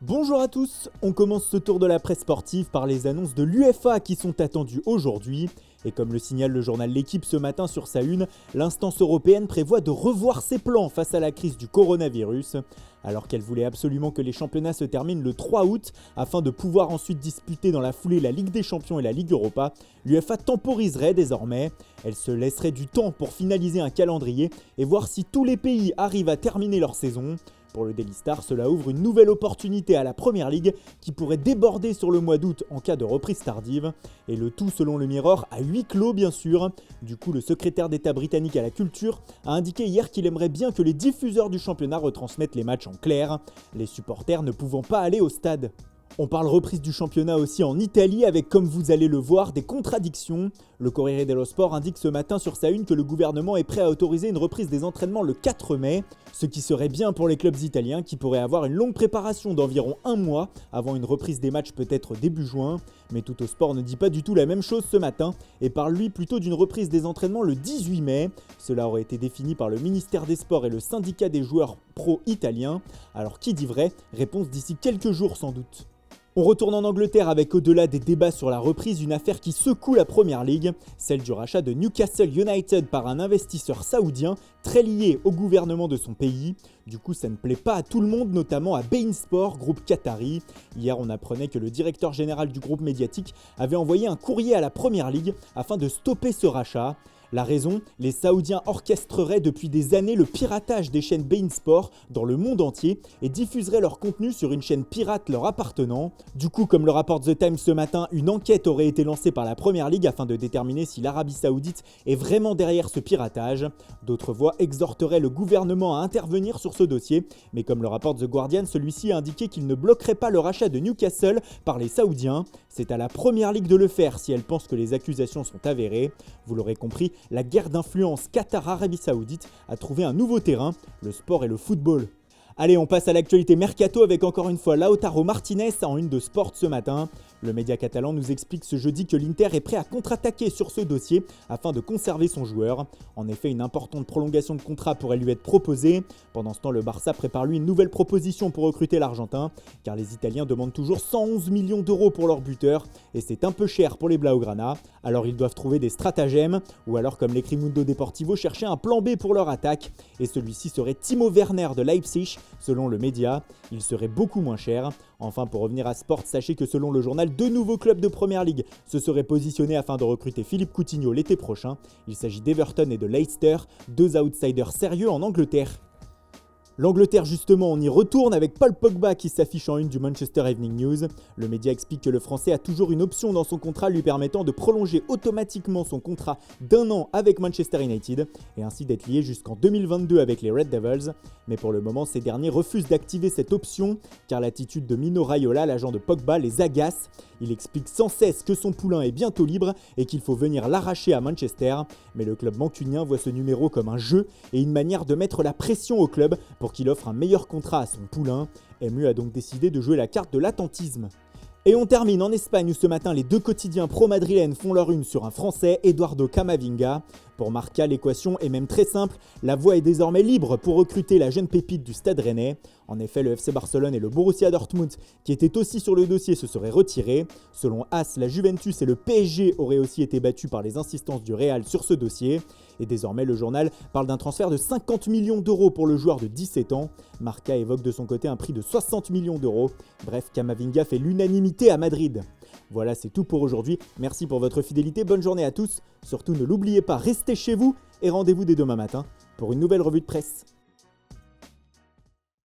Bonjour à tous, on commence ce tour de la presse sportive par les annonces de l'UEFA qui sont attendues aujourd'hui. Et comme le signale le journal L'Équipe ce matin sur sa une, l'instance européenne prévoit de revoir ses plans face à la crise du coronavirus. Alors qu'elle voulait absolument que les championnats se terminent le 3 août afin de pouvoir ensuite disputer dans la foulée la Ligue des Champions et la Ligue Europa, l'UEFA temporiserait désormais. Elle se laisserait du temps pour finaliser un calendrier et voir si tous les pays arrivent à terminer leur saison. Pour le Daily Star, cela ouvre une nouvelle opportunité à la Premier League qui pourrait déborder sur le mois d'août en cas de reprise tardive. Et le tout selon le Mirror à huis clos bien sûr. Du coup, le secrétaire d'État britannique à la culture a indiqué hier qu'il aimerait bien que les diffuseurs du championnat retransmettent les matchs en clair, les supporters ne pouvant pas aller au stade. On parle reprise du championnat aussi en Italie avec, comme vous allez le voir, des contradictions. Le Corriere dello Sport indique ce matin sur sa une que le gouvernement est prêt à autoriser une reprise des entraînements le 4 mai, ce qui serait bien pour les clubs italiens qui pourraient avoir une longue préparation d'environ un mois avant une reprise des matchs peut-être début juin. Mais Tutto Sport ne dit pas du tout la même chose ce matin et parle lui plutôt d'une reprise des entraînements le 18 mai. Cela aurait été défini par le ministère des Sports et le syndicat des joueurs pro italiens. Alors qui dit vrai? Réponse d'ici quelques jours sans doute. On retourne en Angleterre avec au-delà des débats sur la reprise, une affaire qui secoue la Premier League, celle du rachat de Newcastle United par un investisseur saoudien très lié au gouvernement de son pays. Du coup, ça ne plaît pas à tout le monde, notamment à beIN Sport, groupe qatari. Hier, on apprenait que le directeur général du groupe médiatique avait envoyé un courrier à la Premier League afin de stopper ce rachat. La raison, les Saoudiens orchestreraient depuis des années le piratage des chaînes beIN Sport dans le monde entier et diffuseraient leur contenu sur une chaîne pirate leur appartenant. Du coup, comme le rapporte The Times ce matin, une enquête aurait été lancée par la Premier League afin de déterminer si l'Arabie Saoudite est vraiment derrière ce piratage. D'autres voix exhorteraient le gouvernement à intervenir sur ce dossier, mais comme le rapporte The Guardian, celui-ci a indiqué qu'il ne bloquerait pas le rachat de Newcastle par les Saoudiens. C'est à la Premier League de le faire si elle pense que les accusations sont avérées. Vous l'aurez compris, la guerre d'influence Qatar-Arabie Saoudite a trouvé un nouveau terrain, le sport et le football. Allez, on passe à l'actualité mercato avec encore une fois Lautaro Martinez en une de Sport ce matin. Le média catalan nous explique ce jeudi que l'Inter est prêt à contre-attaquer sur ce dossier afin de conserver son joueur. En effet, une importante prolongation de contrat pourrait lui être proposée. Pendant ce temps, le Barça prépare lui une nouvelle proposition pour recruter l'Argentin, car les Italiens demandent toujours 111 millions d'euros pour leur buteur, et c'est un peu cher pour les Blaugrana. Alors ils doivent trouver des stratagèmes, ou alors comme l'écrit Mundo Deportivo, chercher un plan B pour leur attaque, et celui-ci serait Timo Werner de Leipzig, selon le média. Il serait beaucoup moins cher. Enfin, pour revenir à Sport, sachez que selon le journal, 2 nouveaux clubs de Premier League se seraient positionnés afin de recruter Philippe Coutinho l'été prochain. Il s'agit d'Everton et de Leicester, 2 outsiders sérieux en Angleterre. L'Angleterre justement, on y retourne avec Paul Pogba qui s'affiche en une du Manchester Evening News. Le média explique que le Français a toujours une option dans son contrat lui permettant de prolonger automatiquement son contrat d'1 an avec Manchester United et ainsi d'être lié jusqu'en 2022 avec les Red Devils. Mais pour le moment, ces derniers refusent d'activer cette option car l'attitude de Mino Raiola, l'agent de Pogba, les agace. Il explique sans cesse que son poulain est bientôt libre et qu'il faut venir l'arracher à Manchester. Mais le club mancunien voit ce numéro comme un jeu et une manière de mettre la pression au club pour qu'il offre un meilleur contrat à son poulain. MU a donc décidé de jouer la carte de l'attentisme. Et on termine en Espagne où ce matin les 2 quotidiens pro-madrilènes font leur une sur un Français, Eduardo Camavinga. Pour Marca, l'équation est même très simple, la voie est désormais libre pour recruter la jeune pépite du Stade Rennais. En effet, le FC Barcelone et le Borussia Dortmund, qui étaient aussi sur le dossier, se seraient retirés. Selon AS, la Juventus et le PSG auraient aussi été battus par les insistances du Real sur ce dossier. Et désormais, le journal parle d'un transfert de 50 millions d'euros pour le joueur de 17 ans. Marca évoque de son côté un prix de 60 millions d'euros. Bref, Camavinga fait l'unanimité à Madrid. Voilà, c'est tout pour aujourd'hui. Merci pour votre fidélité, bonne journée à tous. Surtout, ne l'oubliez pas, restez chez vous et rendez-vous dès demain matin pour une nouvelle revue de presse.